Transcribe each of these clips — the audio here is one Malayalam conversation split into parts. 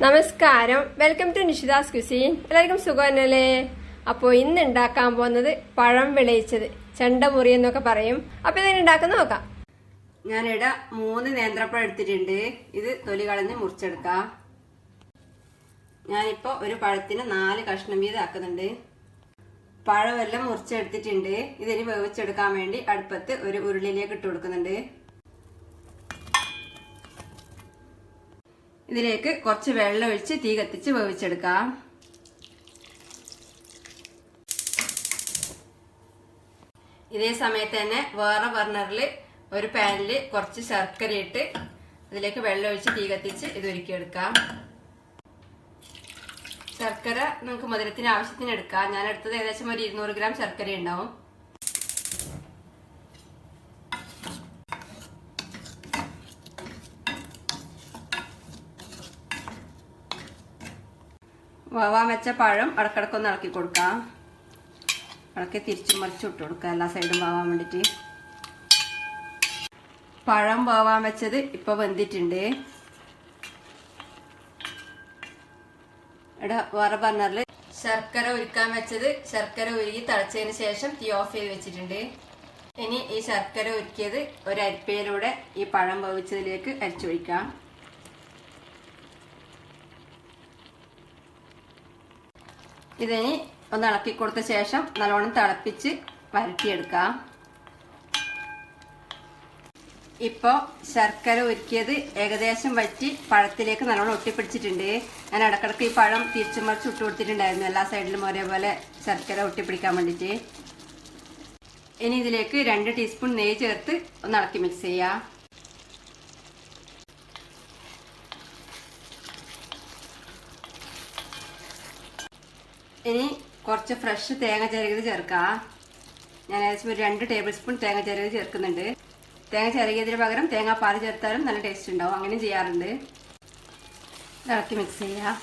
നമസ്കാരം, വെൽക്കം ടു നിഷിതാസ് ക്യുസീൻ. എല്ലാവർക്കും സുഖമല്ലേ? അപ്പോൾ ഇന്ന് ഉണ്ടാക്കാൻ പോകുന്നത് പഴം വിളയിച്ചത്, ചെണ്ടമുറി എന്നൊക്കെ പറയും. അപ്പൊ ഇതിന് ഉണ്ടാക്കുന്ന നോക്കാം. ഞാനിവിടെ 3 നേന്ത്രപ്പഴം എടുത്തിട്ടുണ്ട്. ഇത് തൊലി കളഞ്ഞ് മുറിച്ചെടുക്കാം. ഞാനിപ്പോ ഒരു പഴത്തിന് 4 കഷ്ണം വീതം ആക്കുന്നുണ്ട്. പഴമെല്ലാം മുറിച്ചെടുത്തിട്ടുണ്ട്. ഇതിന് വേവിച്ചെടുക്കാൻ വേണ്ടി അടുപ്പത്ത് ഒരു ഉരുളിയിലേക്ക് ഇട്ട് കൊടുക്കുന്നുണ്ട്. ഇതിലേക്ക് കുറച്ച് വെള്ളം ഒഴിച്ച് തീ കത്തിച്ച് വേവിച്ചെടുക്കാം. ഇതേ സമയത്ത് തന്നെ വേറെ ബർണറിൽ ഒരു പാനിൽ കുറച്ച് ശർക്കര ഇട്ട് അതിലേക്ക് വെള്ളം ഒഴിച്ച് തീ കത്തിച്ച് ഇത് ഒരുക്കിയെടുക്കാം. ശർക്കര നമുക്ക് മധുരത്തിന് ആവശ്യത്തിന് എടുക്കാം. ഞാൻ എടുത്തത് ഏകദേശം ഒരു 200 ഗ്രാം ശർക്കര ഉണ്ടാവും. വേവാൻ വെച്ച പഴം ഇടക്കിടക്കൊന്ന് ഇളക്കി കൊടുക്കാം. ഇളക്കി തിരിച്ചും മറിച്ചും ഇട്ട് കൊടുക്കാം, എല്ലാ സൈഡും വേവാൻ വേണ്ടിട്ട്. പഴം വേവാൻ വെച്ചത് ഇപ്പൊ വെന്തിട്ടുണ്ട്. ഇവിടെ വേറെ ബർണറിൽ ശർക്കര ഉരുക്കാൻ വെച്ചത് ശർക്കര ഉരുകി തിളച്ചതിന് ശേഷം തീ ഓഫ് ചെയ്ത് വെച്ചിട്ടുണ്ട്. ഇനി ഈ ശർക്കര ഉരുക്കിയത് ഒരു അരിപ്പയിലൂടെ ഈ പഴം വേവിച്ചതിലേക്ക് അരിച്ചൊഴിക്കാം. ഇതിനി ഒന്ന് ഇളക്കി കൊടുത്ത ശേഷം നല്ലോണം തിളപ്പിച്ച് വരട്ടിയെടുക്കാം. ഇപ്പോൾ ശർക്കര ഉരുക്കിയത് ഏകദേശം വറ്റി പഴത്തിലേക്ക് നല്ലോണം ഒട്ടിപ്പിടിച്ചിട്ടുണ്ട്. ഞാൻ ഇടക്കിടക്ക് ഈ പഴം തിരിച്ചു മറിച്ച് ഇട്ട് കൊടുത്തിട്ടുണ്ടായിരുന്നു, എല്ലാ സൈഡിലും ഒരേപോലെ ശർക്കര ഒട്ടിപ്പിടിക്കാൻ വേണ്ടിയിട്ട്. ഇനി ഇതിലേക്ക് 2 ടീസ്പൂൺ നെയ്യ് ചേർത്ത് ഒന്ന് ഇളക്കി മിക്സ് ചെയ്യാം. ഇനി കുറച്ച് ഫ്രഷ് തേങ്ങ ചിരകിയത് ചേർക്കാം. ഞാൻ ഏകദേശം ഒരു 2 ടേബിൾ സ്പൂൺ തേങ്ങ ചിരകിയത് ചേർക്കുന്നുണ്ട്. തേങ്ങ ചിരകിയതിന് പകരം തേങ്ങാപ്പാൽ ചേർത്താലും നല്ല ടേസ്റ്റ് ഉണ്ടാവും, അങ്ങനെ ചെയ്യാറുണ്ട്. ഇളക്കി മിക്സ് ചെയ്യാം.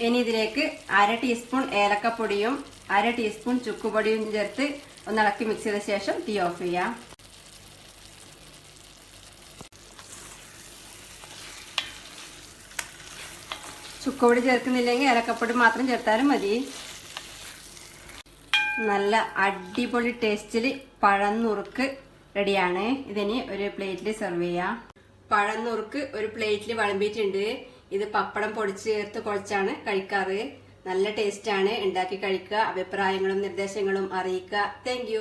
ഇനി ഇതിലേക്ക് 1/2 ടീസ്പൂൺ ഏലക്കപ്പൊടിയും 1/2 ടീസ്പൂൺ ചുക്കുപൊടിയും ചേർത്ത് ഒന്ന് ഇളക്കി മിക്സ് ചെയ്ത ശേഷം തീ ഓഫ് ചെയ്യാം. ചുക്കുപൊടി ചേർക്കുന്നില്ലെങ്കിൽ ഏലക്കപ്പൊടി മാത്രം ചേർത്താലും മതി. നല്ല അടിപൊളി ടേസ്റ്റിൽ പഴന്നുറുക്ക് റെഡിയാണ്. ഇതിന് ഒരു പ്ലേറ്റിൽ സെർവ് ചെയ്യാം. പഴന്നുറുക്ക് ഒരു പ്ലേറ്റിൽ വിളമ്പിയിട്ടുണ്ട്. ഇത് പപ്പടം പൊടിച്ച് ചേർത്ത് കുഴച്ചാണ് കഴിക്കാറ്. നല്ല ടേസ്റ്റാണ്. ഉണ്ടാക്കി കഴിക്കുക. അഭിപ്രായങ്ങളും നിർദ്ദേശങ്ങളും അറിയിക്കുക. താങ്ക്